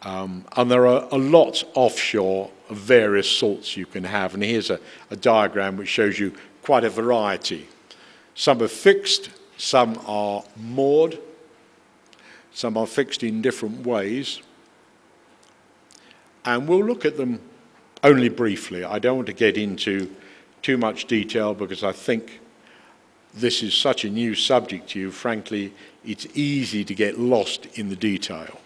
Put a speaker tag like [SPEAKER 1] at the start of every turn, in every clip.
[SPEAKER 1] And there are a lot offshore of various sorts you can have. And here's a diagram which shows you quite a variety. Some are fixed, some are moored, some are fixed in different ways. And we'll look at them only briefly. I don't want to get into too much detail because I think this is such a new subject to you. Frankly, it's easy to get lost in the detail.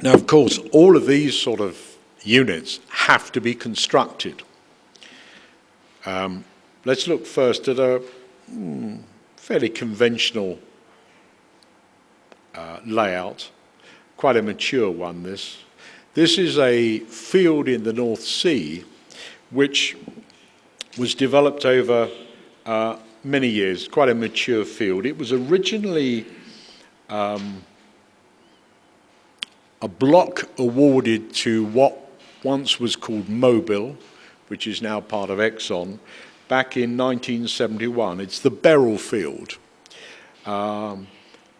[SPEAKER 1] Now, of course, all of these sort of units have to be constructed. Let's look first at a fairly conventional layout, quite a mature one, this. This is a field in the North Sea which was developed over many years, quite a mature field. It was originally a block awarded to what once was called Mobil, which is now part of Exxon, back in 1971. It's the Beryl field.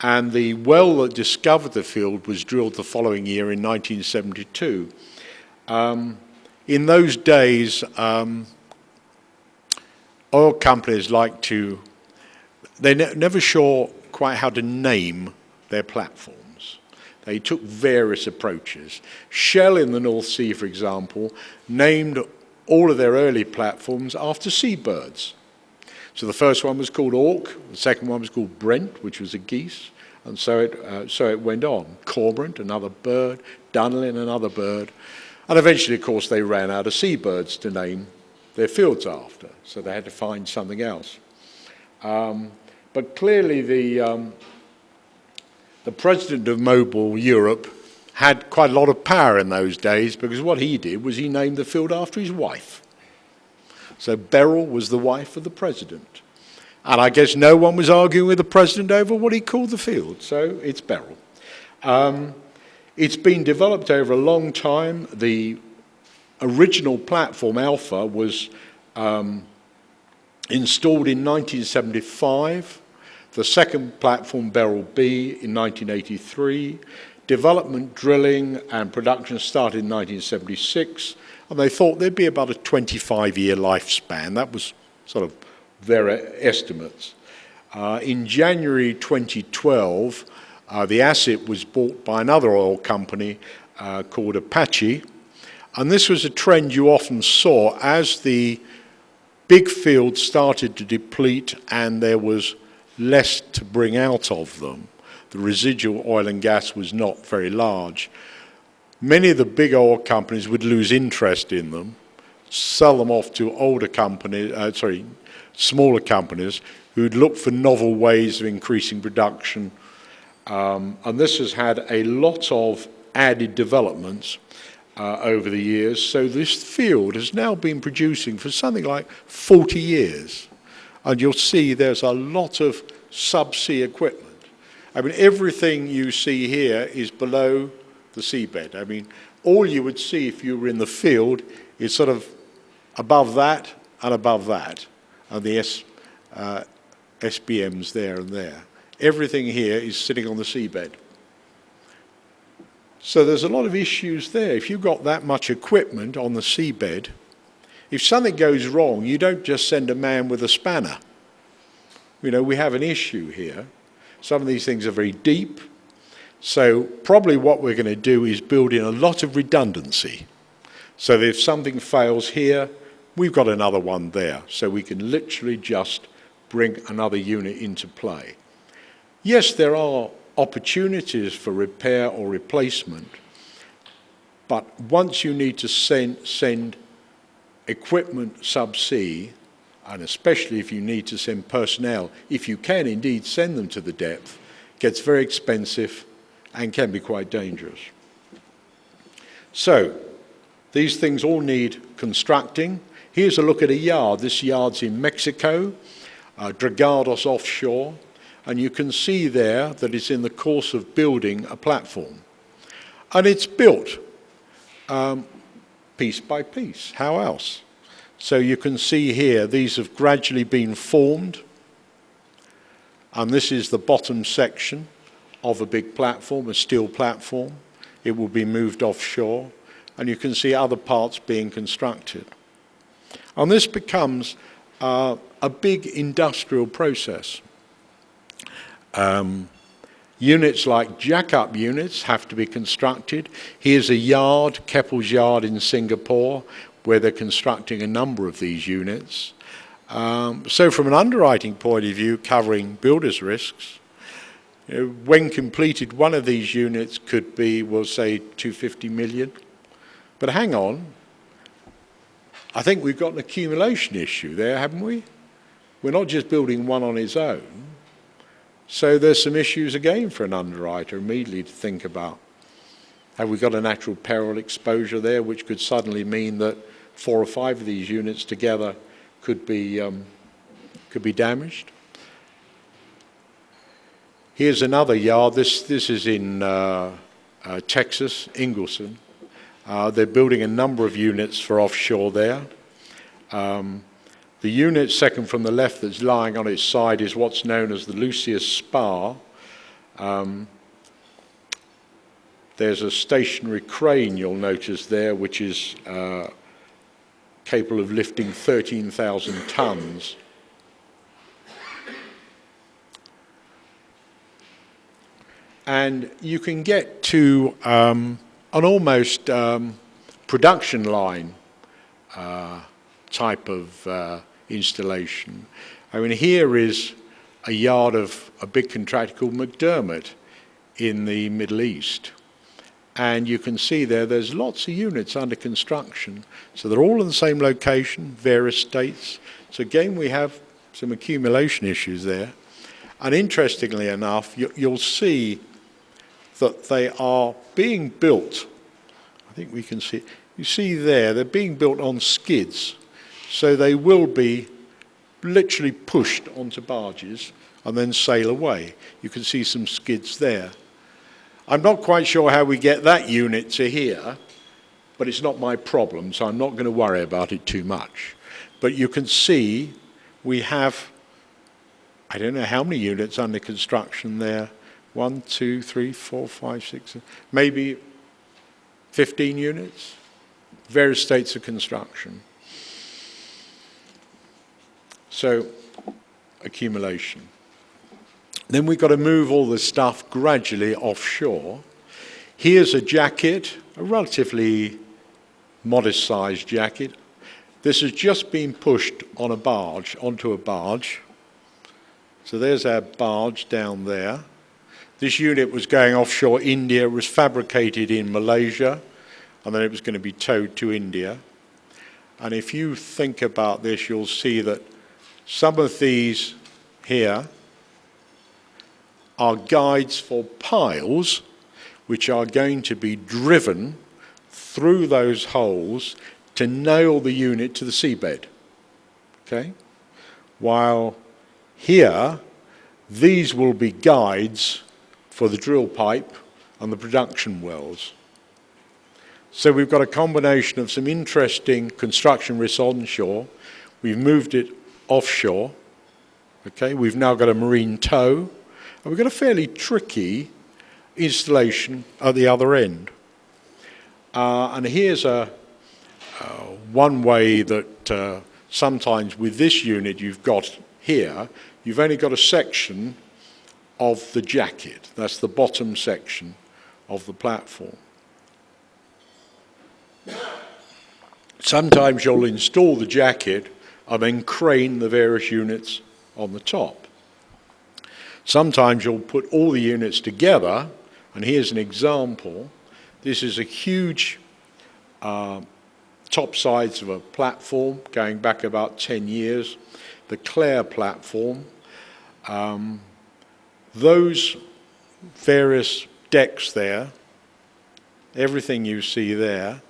[SPEAKER 1] And the well that discovered the field was drilled the following year in 1972. In those days, oil companies like to, they're never sure quite how to name their platforms. They took various approaches. Shell in the North Sea, for example, named all of their early platforms after seabirds. So the first one was called Auk, the second one was called Brent, which was a geese, and so it went on. Cormorant, another bird, Dunlin, another bird, and eventually, of course, they ran out of seabirds to name their fields after, so they had to find something else. But clearly the president of Mobil Europe had quite a lot of power in those days because what he did was he named the field after his wife. So Beryl was the wife of the president. And I guess no one was arguing with the president over what he called the field, so it's Beryl. It's been developed over a long time. The original platform, Alpha, was installed in 1975. The second platform, Beryl B, in 1983. Development, drilling, and production started in 1976, and they thought there'd be about a 25-year lifespan. That was sort of their estimates. In January 2012, the asset was bought by another oil company called Apache, and this was a trend you often saw as the big fields started to deplete and there was less to bring out of them. The residual oil and gas was not very large. Many of the big oil companies would lose interest in them, sell them off to older companies, smaller companies who'd look for novel ways of increasing production. And this has had a lot of added developments over the years. So this field has now been producing for something like 40 years. And you'll see there's a lot of subsea equipment. I mean, everything you see here is below the seabed. I mean, all you would see if you were in the field is sort of above that and above that, and the SBMs there and there. Everything here is sitting on the seabed. So there's a lot of issues there. If you've got that much equipment on the seabed, if something goes wrong, you don't just send a man with a spanner. You know, we have an issue here. Some of these things are very deep. So probably what we're going to do is build in a lot of redundancy. So that if something fails here, we've got another one there. So we can literally just bring another unit into play. Yes, there are opportunities for repair or replacement, but once you need to send equipment subsea, and especially if you need to send personnel, if you can indeed send them to the depth, gets very expensive and can be quite dangerous. So these things all need constructing. Here's a look at a yard. This yard's in Mexico, Dragados offshore, and you can see there that it's in the course of building a platform. And it's built piece by piece. How else? So you can see here, these have gradually been formed. And this is the bottom section of a big platform, a steel platform. It will be moved offshore. And you can see other parts being constructed. And this becomes a big industrial process. Units like jack-up units have to be constructed. Here's a yard, Keppel's Yard in Singapore, where they're constructing a number of these units. So from an underwriting point of view, covering builders' risks, when completed, one of these units could be, we'll say, 250 million. But hang on, I think we've got an accumulation issue there, haven't we? We're not just building one on its own. So there's some issues again for an underwriter immediately to think about. Have we got a natural peril exposure there, which could suddenly mean that 4 or 5 of these units together could be damaged? Here's another yard. This is in Texas, Ingleston. They're building a number of units for offshore there. The unit second from the left that's lying on its side is what's known as the Lucius Spar. There's a stationary crane, you'll notice there, which is capable of lifting 13,000 tons. And you can get to an almost production line type of installation. I mean, here is a yard of a big contractor called McDermott in the Middle East. And you can see there's lots of units under construction. So they're all in the same location, various states. So again, we have some accumulation issues there. And interestingly enough, you'll see that they are being built. I think we can see, you see there, they're being built on skids. So they will be literally pushed onto barges and then sail away. You can see some skids there. I'm not quite sure how we get that unit to here, but it's not my problem, so I'm not going to worry about it too much. But you can see we have, I don't know how many units under construction there. 1, 2, 3, 4, 5, 6, maybe 15 units, various states of construction. So, accumulation. Then we've got to move all this stuff gradually offshore. Here's a jacket, a relatively modest-sized jacket. This has just been pushed on a barge, onto a barge. So there's our barge down there. This unit was going offshore India, was fabricated in Malaysia, and then it was going to be towed to India. And if you think about this, you'll see that some of these here are guides for piles which are going to be driven through those holes to nail the unit to the seabed. Okay? While here, these will be guides for the drill pipe and the production wells. So we've got a combination of some interesting construction risks onshore. We've moved it offshore. Okay, we've now got a marine tow, and we've got a fairly tricky installation at the other end. And here's one way that sometimes with this unit you've got here, you've only got a section of the jacket. That's the bottom section of the platform. Sometimes you'll install the jacket and then crane the various units on the top. Sometimes you'll put all the units together, and here's an example. This is a huge top sides of a platform going back about 10 years, the Clare platform. Those various decks there, everything you see there,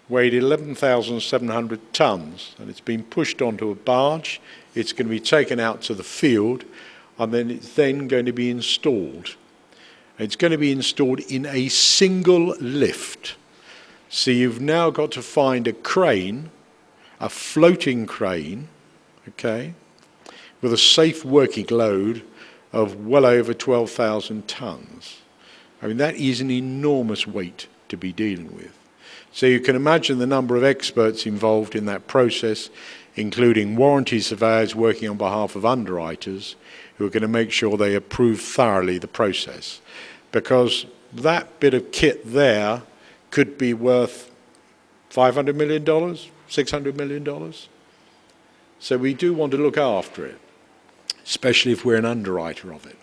[SPEAKER 1] weighed 11,700 tons, and it's been pushed onto a barge. It's going to be taken out to the field, and then it's then going to be installed. It's going to be installed in a single lift. So you've now got to find a crane a floating crane, okay, with a safe working load of well over 12,000 tons. I mean, that is an enormous weight to be dealing with. So you can imagine the number of experts involved in that process, including warranty surveyors working on behalf of underwriters who are going to make sure they approve thoroughly the process. Because that bit of kit there could be worth $500 million, $600 million. So we do want to look after it, especially if we're an underwriter of it.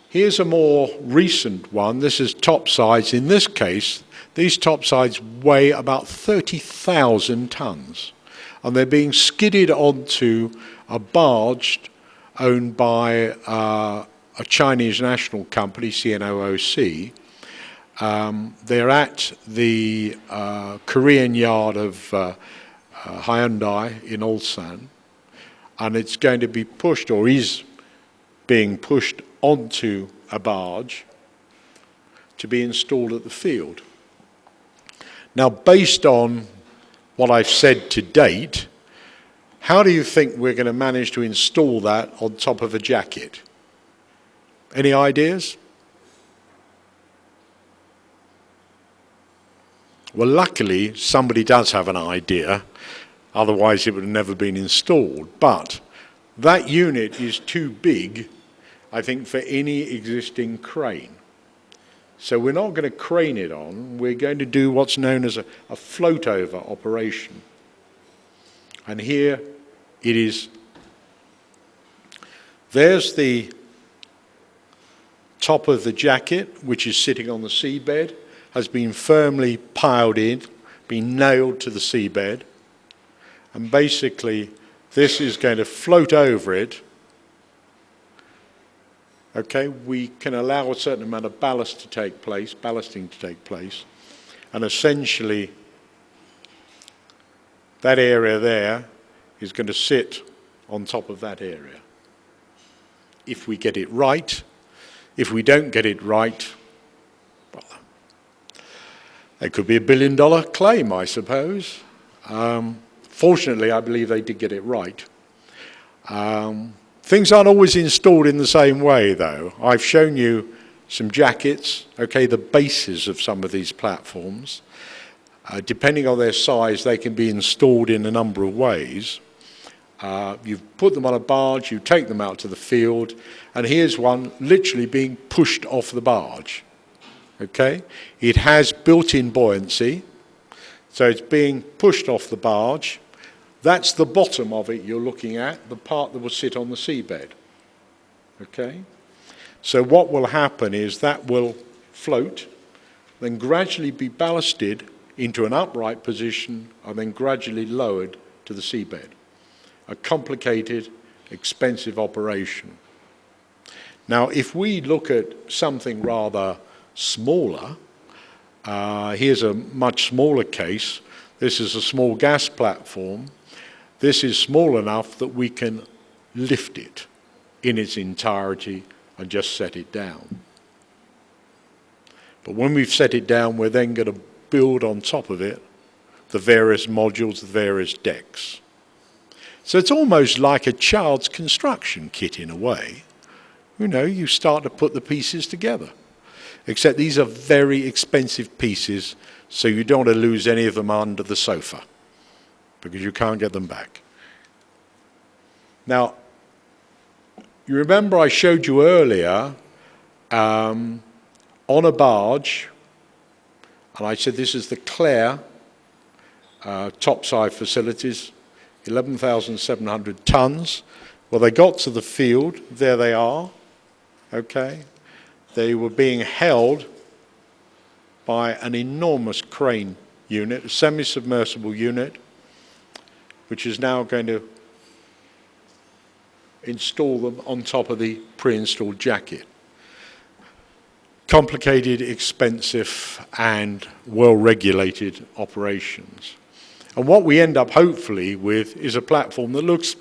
[SPEAKER 1] Here's a more recent one. This is topsides. In this case, these topsides weigh about 30,000 tons, and they're being skidded onto a barge owned by a Chinese national company, CNOOC. They're at the Korean yard of Hyundai in Ulsan, and it's going to be pushed, or is being pushed onto a barge to be installed at the field. Now, based on what I've said to date, how do you think we're going to manage to install that on top of a jacket? Any ideas? Well, luckily, somebody does have an idea, otherwise it would have never been installed. But that unit is too big, I think, for any existing crane. So we're not going to crane it on, we're going to do what's known as a float-over operation. And here it is. There's the top of the jacket, which is sitting on the seabed, has been firmly piled in, been nailed to the seabed, and basically this is going to float over it. Okay, we can allow a certain amount of ballasting to take place, and essentially that area there is going to sit on top of that area. If we get it right. If we don't get it right, well, it could be $1 billion claim, I suppose. Fortunately, I believe they did get it right. Things aren't always installed in the same way, though. I've shown you some jackets, okay, the bases of some of these platforms. Depending on their size, they can be installed in a number of ways. You put them on a barge, you take them out to the field, and here's one literally being pushed off the barge. Okay? It has built-in buoyancy, so it's being pushed off the barge. That's the bottom of it you're looking at, the part that will sit on the seabed. Okay? So what will happen is that will float, then gradually be ballasted into an upright position, and then gradually lowered to the seabed. A complicated, expensive operation. Now, if we look at something rather smaller, here's a much smaller case. This is a small gas platform. This is small enough that we can lift it in its entirety and just set it down. But when we've set it down, we're then going to build on top of it the various modules, the various decks. So it's almost like a child's construction kit in a way. You know, you start to put the pieces together. Except these are very expensive pieces, so you don't want to lose any of them under the sofa, because you can't get them back. Now, you remember I showed you earlier on a barge, and I said this is the Clare topside facilities, 11,700 tons. Well, they got to the field, there they are, okay? They were being held by an enormous crane unit, a semi-submersible unit, which is now going to install them on top of the pre-installed jacket. Complicated, expensive, and well-regulated operations. And what we end up hopefully with is a platform that looks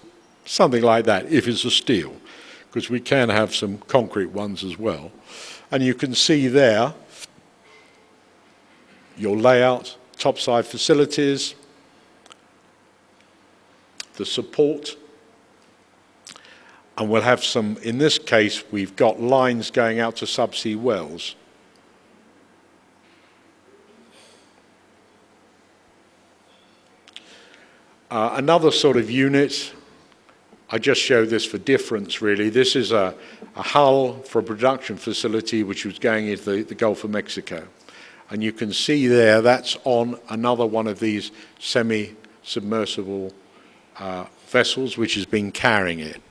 [SPEAKER 1] something like that, if it's a steel. because we can have some concrete ones as well. And you can see there your layout, topside facilities, the support, and we'll have some, in this case, we've got lines going out to subsea wells. Another sort of unit, I just showed this for difference really. This is a hull for a production facility which was going into the Gulf of Mexico. And you can see there, that's on another one of these semi-submersible vessels which has been carrying it.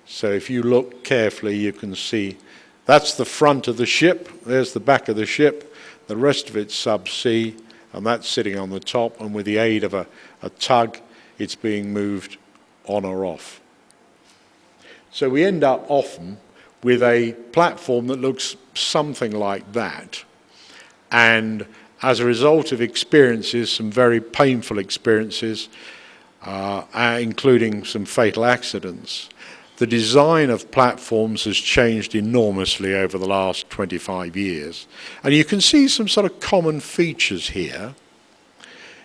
[SPEAKER 1] So if you look carefully, you can see that's the front of the ship, there's the back of the ship, the rest of it's subsea, and that's sitting on the top, and with the aid of a tug, it's being moved on or off. So we end up often with a platform that looks something like that. And as a result of experiences, some very painful experiences, including some fatal accidents, the design of platforms has changed enormously over the last 25 years. And you can see some sort of common features here.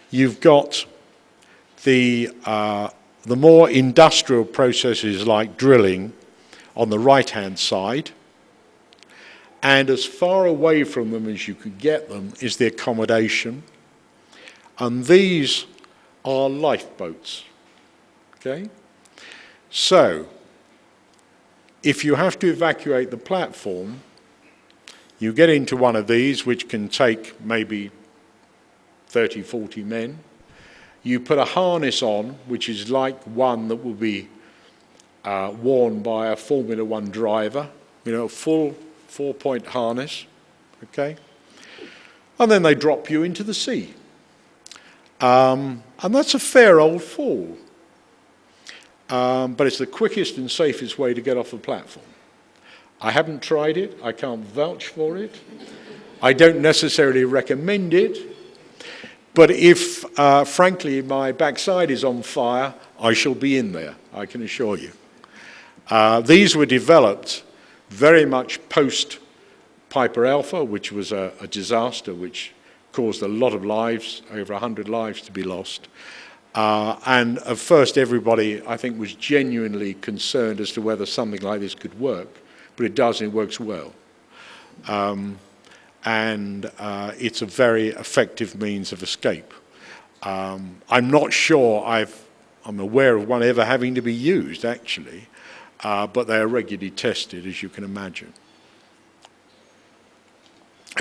[SPEAKER 1] You've got the more industrial processes like drilling on the right-hand side, and as far away from them as you could get them is the accommodation. And these are lifeboats, okay? So, if you have to evacuate the platform, you get into one of these, which can take maybe 30, 40 men. You put a harness on, which is like one that will be worn by a Formula One driver, you know, a full 4-point harness, okay? And then they drop you into the sea. And that's a fair old fall. But it's the quickest and safest way to get off the platform. I haven't tried it, I can't vouch for it. I don't necessarily recommend it. But if, frankly, my backside is on fire, I shall be in there, I can assure you. These were developed very much post-Piper Alpha, which was a disaster which caused a lot of lives, over 100 lives to be lost. And at first everybody, I think, was genuinely concerned as to whether something like this could work. But it does, and it works well. It's a very effective means of escape. I'm not sure I'm aware of one ever having to be used, actually, but they are regularly tested, as you can imagine.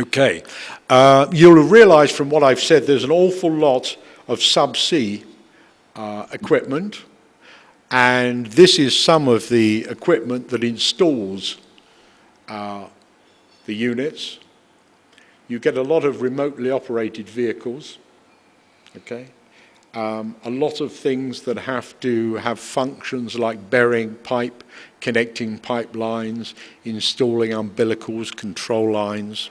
[SPEAKER 1] Okay, you'll realize from what I've said there's an awful lot of subsea equipment, and this is some of the equipment that installs the units. You get a lot of remotely operated vehicles, okay? A lot of things that have to have functions like burying pipe, connecting pipelines, installing umbilicals, control lines.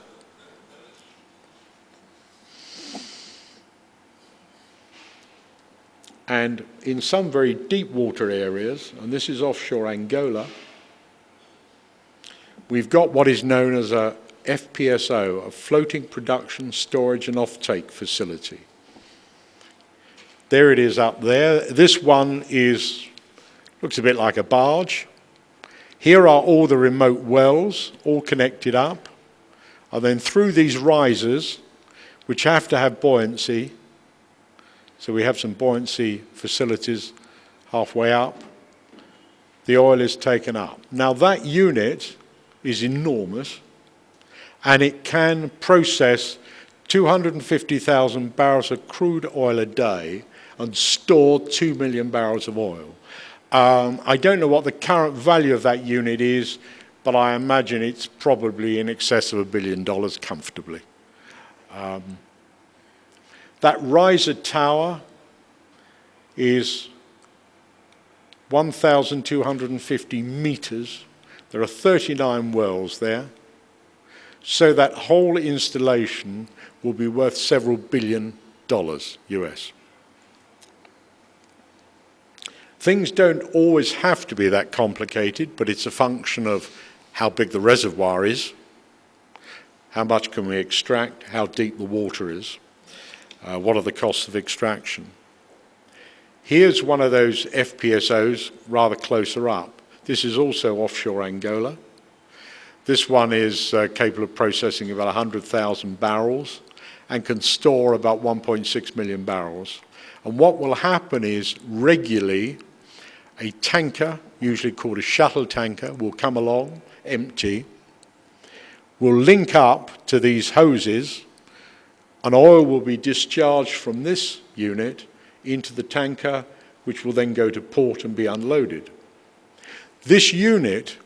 [SPEAKER 1] And in some very deep water areas, and this is offshore Angola, we've got what is known as a FPSO, a floating production, storage and offtake facility. There it is up there. This one looks a bit like a barge. Here are all the remote wells, all connected up. And then through these risers, which have to have buoyancy, so we have some buoyancy facilities halfway up, the oil is taken up. Now that unit is enormous, and it can process 250,000 barrels of crude oil a day and store 2 million barrels of oil. I don't know what the current value of that unit is, but I imagine it's probably in excess of $1 billion comfortably. That riser tower is 1,250 meters. There are 39 wells there. So that whole installation will be worth several $billion US. Things don't always have to be that complicated, but it's a function of how big the reservoir is, how much can we extract, how deep the water is, what are the costs of extraction. Here's one of those FPSOs rather closer up. This is also offshore Angola. This one is capable of processing about 100,000 barrels and can store about 1.6 million barrels. And what will happen is regularly a tanker, usually called a shuttle tanker, will come along, empty, will link up to these hoses, and oil will be discharged from this unit into the tanker, which will then go to port and be unloaded. This unit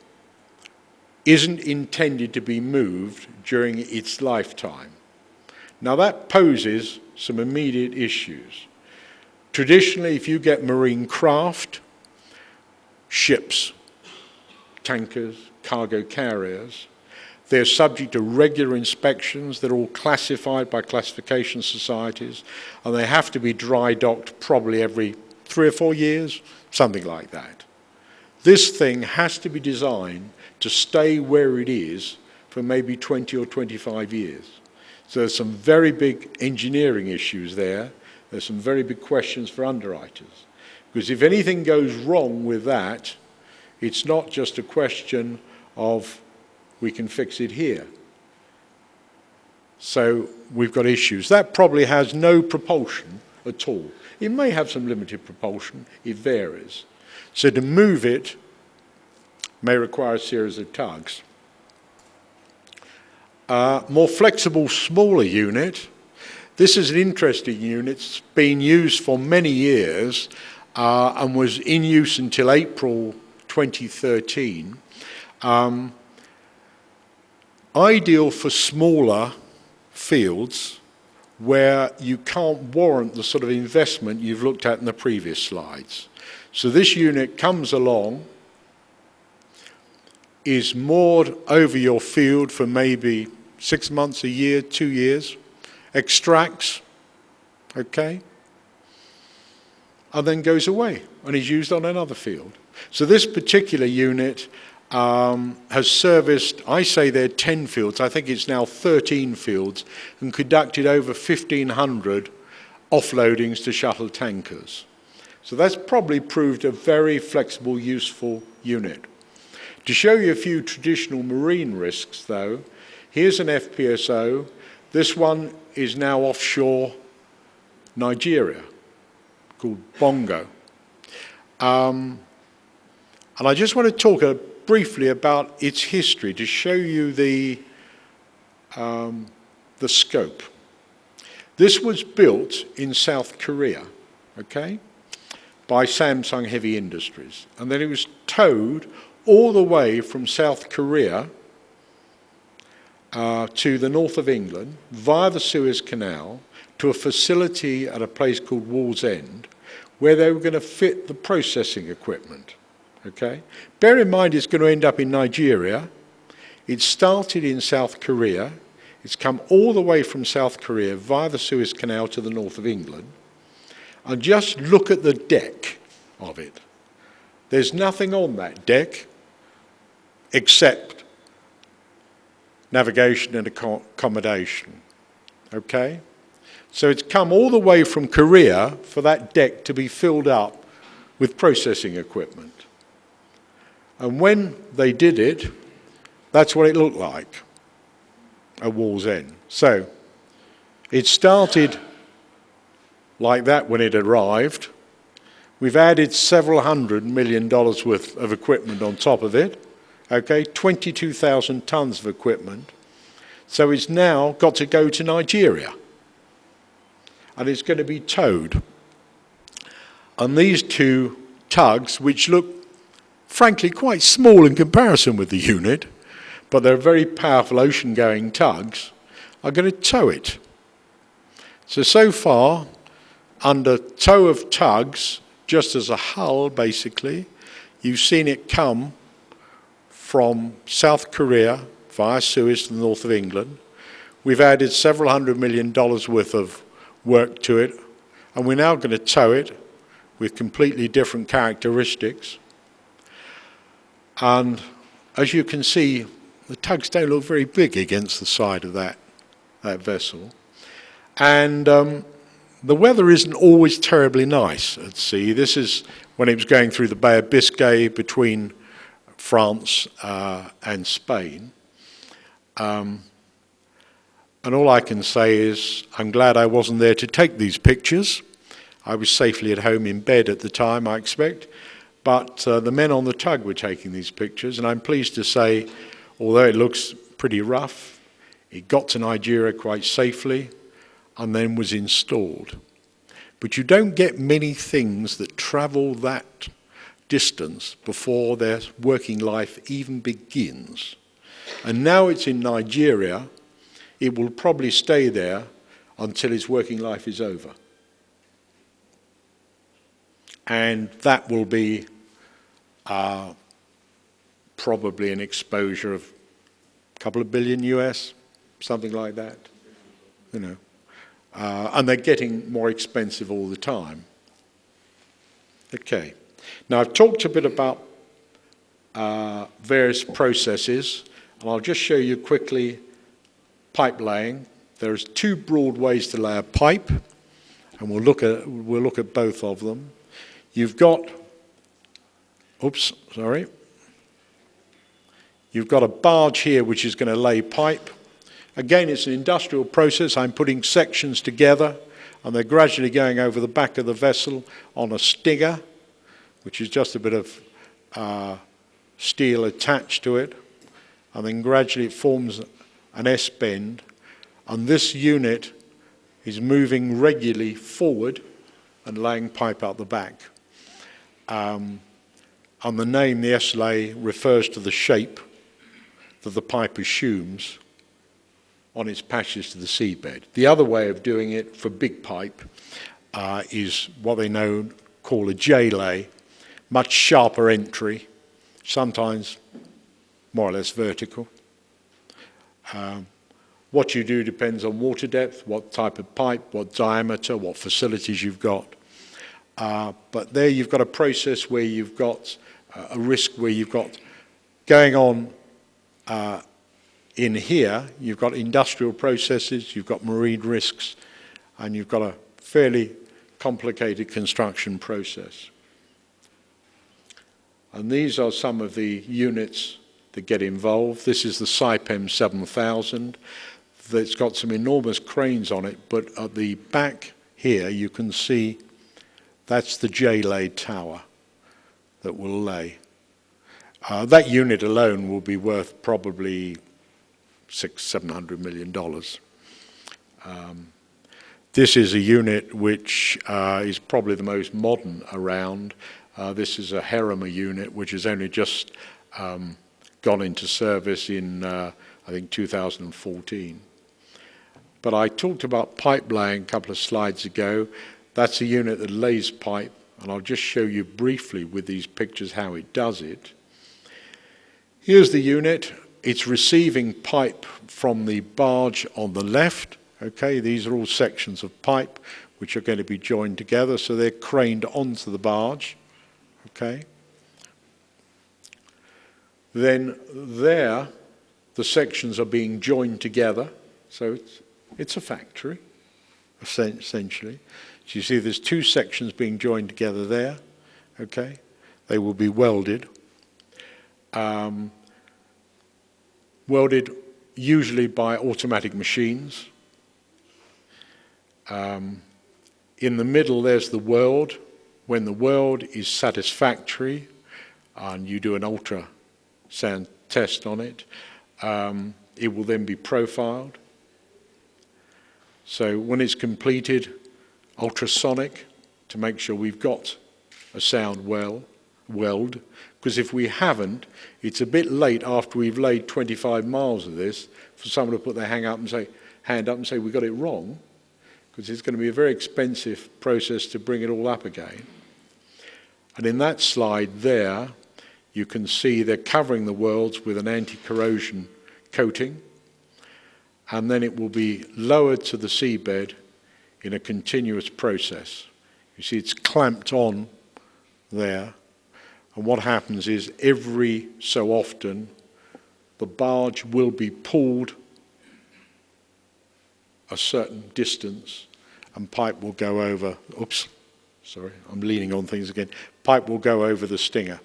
[SPEAKER 1] isn't intended to be moved during its lifetime. Now that poses some immediate issues. Traditionally, if you get marine craft, ships, tankers, cargo carriers, they're subject to regular inspections. They're all classified by classification societies, and they have to be dry docked probably every 3 or 4 years, something like that. This thing has to be designed to stay where it is for maybe 20 or 25 years. So there's some very big engineering issues there. There's some very big questions for underwriters. Because if anything goes wrong with that, it's not just a question of we can fix it here. So we've got issues. That probably has no propulsion at all. It may have some limited propulsion, it varies. So to move it may require a series of tugs. More flexible, smaller unit. This is an interesting unit. It's been used for many years and was in use until April 2013. Ideal for smaller fields where you can't warrant the sort of investment you've looked at in the previous slides. So this unit comes along, is moored over your field for maybe 6 months, a year, 2 years, extracts, okay, and then goes away and is used on another field. So this particular unit has serviced, I say there 10 fields, I think it's now 13 fields, and conducted over 1,500 offloadings to shuttle tankers. So that's probably proved a very flexible, useful unit. To show you a few traditional marine risks, though, here's an FPSO. This one is now offshore Nigeria, called Bongo. And I just want to talk briefly about its history to show you the scope. This was built in South Korea, okay, by Samsung Heavy Industries. And then it was towed all the way from South Korea to the north of England via the Suez Canal to a facility at a place called Wallsend where they were going to fit the processing equipment. Okay? Bear in mind it's going to end up in Nigeria. It started in South Korea. It's come all the way from South Korea via the Suez Canal to the north of England. And just look at the deck of it. There's nothing on that deck except navigation and accommodation. Okay? So it's come all the way from Korea for that deck to be filled up with processing equipment. And when they did it, that's what it looked like at Wallsend. So it started like that when it arrived. We've added several $100 million worth of equipment on top of it. Okay, 22,000 tons of equipment. So it's now got to go to Nigeria. And it's going to be towed. And these two tugs, which look frankly quite small in comparison with the unit, but they're very powerful ocean-going tugs, are going to tow it. So far, under tow of tugs, just as a hull basically, you've seen it come from South Korea via Suez to the north of England. We've added several $100 million worth of work to it, and we're now going to tow it with completely different characteristics. And as you can see, the tugs don't look very big against the side of that vessel. And the weather isn't always terribly nice at sea. This is when it was going through the Bay of Biscay between France and Spain. And all I can say is I'm glad I wasn't there to take these pictures. I was safely at home in bed at the time, I expect. But the men on the tug were taking these pictures, and I'm pleased to say, although it looks pretty rough, it got to Nigeria quite safely and then was installed. But you don't get many things that travel that distance before their working life even begins. And now it's in Nigeria, it will probably stay there until its working life is over. And that will be probably an exposure of a couple of billion US, something like that, you know. And they're getting more expensive all the time. Okay. Now I've talked a bit about various processes, and I'll just show you quickly pipe laying. There's two broad ways to lay a pipe, and we'll look at both of them. You've got, you've got a barge here which is going to lay pipe. Again, it's an industrial process. I'm putting sections together, and they're gradually going over the back of the vessel on a stinger, which is just a bit of steel attached to it, and then gradually it forms an S-bend, and this unit is moving regularly forward and laying pipe out the back. And the name, the S-lay, refers to the shape that the pipe assumes on its passage to the seabed. The other way of doing it for big pipe is what they call a J-lay, much sharper entry, sometimes more or less vertical. What you do depends on water depth, what type of pipe, what diameter, what facilities you've got. But there you've got a process where you've got a risk where you've got going on in here, you've got industrial processes, you've got marine risks, and you've got a fairly complicated construction process. And these are some of the units that get involved. This is the Saipem 7000. It's got some enormous cranes on it, but at the back here you can see that's the J-lay tower that will lay. That unit alone will be worth probably $600–700 million. This is a unit which is probably the most modern around. This is a Herema unit which has only just gone into service in, I think, 2014. But I talked about pipe laying a couple of slides ago. That's a unit that lays pipe, and I'll just show you briefly with these pictures how it does it. Here's the unit. It's receiving pipe from the barge on the left. Okay, these are all sections of pipe which are going to be joined together, so they're craned onto the barge. Okay. Then there, the sections are being joined together, so it's a factory, essentially. So you see there's two sections being joined together there, okay? They will be welded. Welded usually by automatic machines. In the middle there's the weld. When the weld is satisfactory and you do an ultrasound test on it, it will then be profiled. So when it's completed, ultrasonic to make sure we've got a sound weld, because if we haven't, it's a bit late after we've laid 25 miles of this for someone to put their hand up and say we got it wrong, because it's going to be a very expensive process to bring it all up again. And in that slide there, you can see they're covering the welds with an anti-corrosion coating, and then it will be lowered to the seabed in a continuous process. You see it's clamped on there. And what happens is every so often the barge will be pulled a certain distance and pipe will go over, oops, sorry, I'm leaning on things again, pipe will go over the stinger.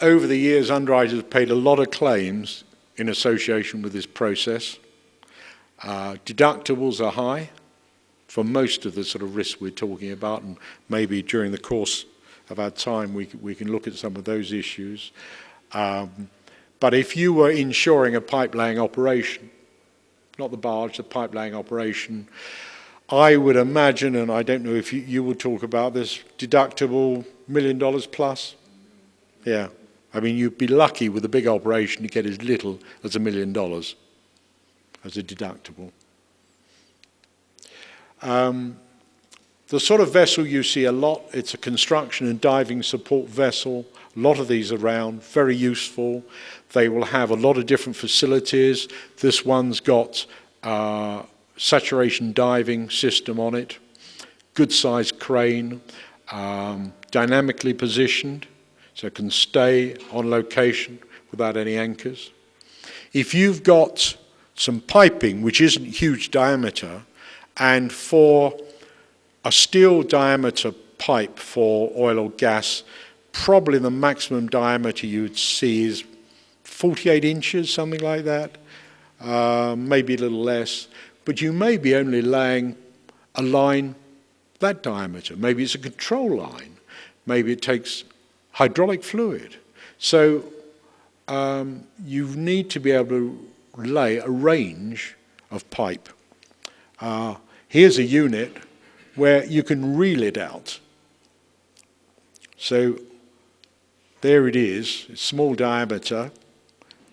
[SPEAKER 1] Over the years, underwriters have paid a lot of claims in association with this process. Deductibles are high for most of the sort of risks we're talking about, and maybe during the course of our time we can look at some of those issues. But if you were insuring a pipe laying operation, not the barge, the pipe laying operation, I would imagine, and I don't know if you will talk about this, deductible $1 million plus. Yeah, I mean, you'd be lucky with a big operation to get as little as $1 million as a deductible. The sort of vessel you see a lot, it's a construction and diving support vessel. A lot of these around, very useful. They will have a lot of different facilities. This one's got saturation diving system on it, good sized crane, dynamically positioned, so it can stay on location without any anchors. If you've got some piping which isn't huge diameter, and for a steel diameter pipe for oil or gas, probably the maximum diameter you'd see is 48 inches, something like that, maybe a little less. But you may be only laying a line that diameter. Maybe it's a control line. Maybe it takes hydraulic fluid. So you need to be able to lay a range of pipe. Here's a unit where you can reel it out. So there it is, it's small diameter,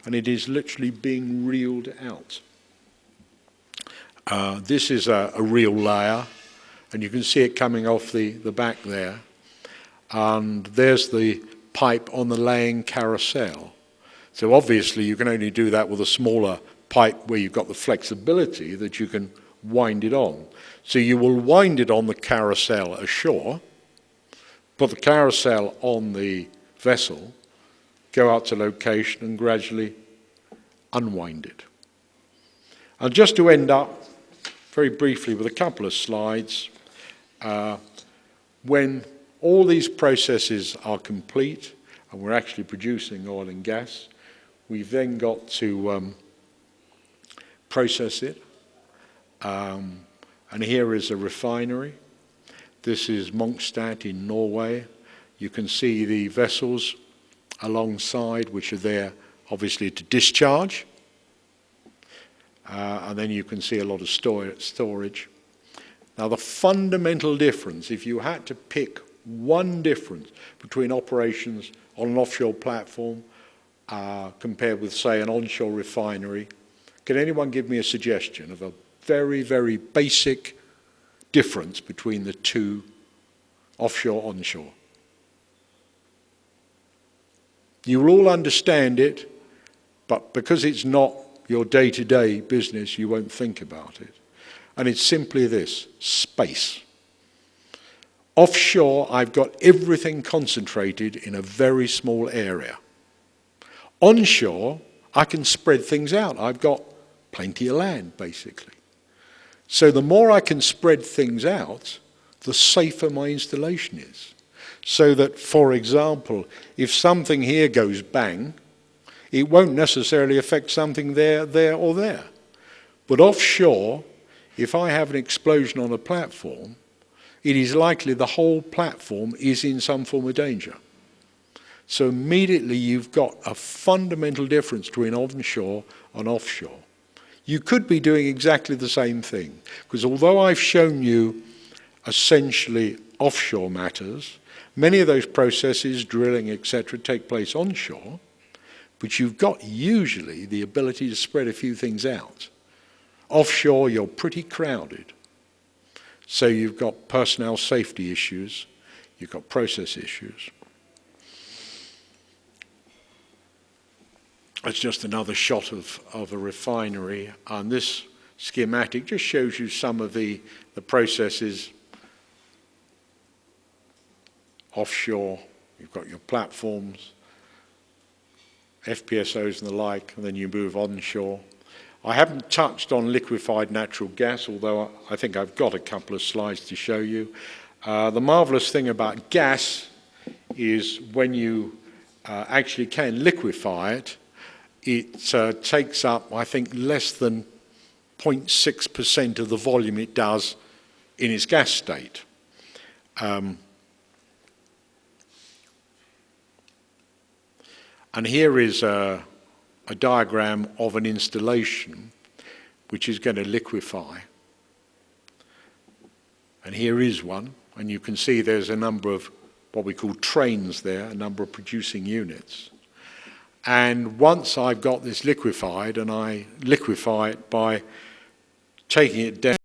[SPEAKER 1] and it is literally being reeled out. This is a reel layer, and you can see it coming off the back there. And there's the pipe on the laying carousel. So obviously you can only do that with a smaller pipe where you've got the flexibility that you can wind it on. So you will wind it on the carousel ashore, put the carousel on the vessel, go out to location and gradually unwind it. And just to end up very briefly with a couple of slides, when all these processes are complete and we're actually producing oil and gas, we've then got to process it. And here is a refinery. This is Mongstad in Norway. You can see the vessels alongside, which are there obviously to discharge. And then you can see a lot of storage. Now the fundamental difference, if you had to pick one difference between operations on an offshore platform compared with, say, an onshore refinery, can anyone give me a suggestion of a very, very basic difference between the two, offshore, onshore? You will all understand it, but because it's not your day-to-day business, you won't think about it. And it's simply this: space. Offshore, I've got everything concentrated in a very small area. Onshore, I can spread things out. I've got plenty of land, basically. So the more I can spread things out, the safer my installation is. So that, for example, if something here goes bang, it won't necessarily affect something there, or there. But offshore, if I have an explosion on a platform, it is likely the whole platform is in some form of danger. So immediately you've got a fundamental difference between onshore and offshore. You could be doing exactly the same thing, because although I've shown you essentially offshore matters, many of those processes, drilling, etc., take place onshore, but you've got usually the ability to spread a few things out. Offshore, you're pretty crowded. So you've got personnel safety issues, you've got process issues. That's just another shot of a refinery, and this schematic just shows you some of the processes offshore. You've got your platforms, FPSOs and the like, and then you move onshore. I haven't touched on liquefied natural gas, although I think I've got a couple of slides to show you. The marvellous thing about gas is when you actually can liquefy it, it takes up, I think, less than 0.6% of the volume it does in its gas state. And here is a diagram of an installation which is going to liquefy. And here is one, and you can see there's a number of what we call trains there, a number of producing units. And once I've got this liquefied, and I liquefy it by taking it down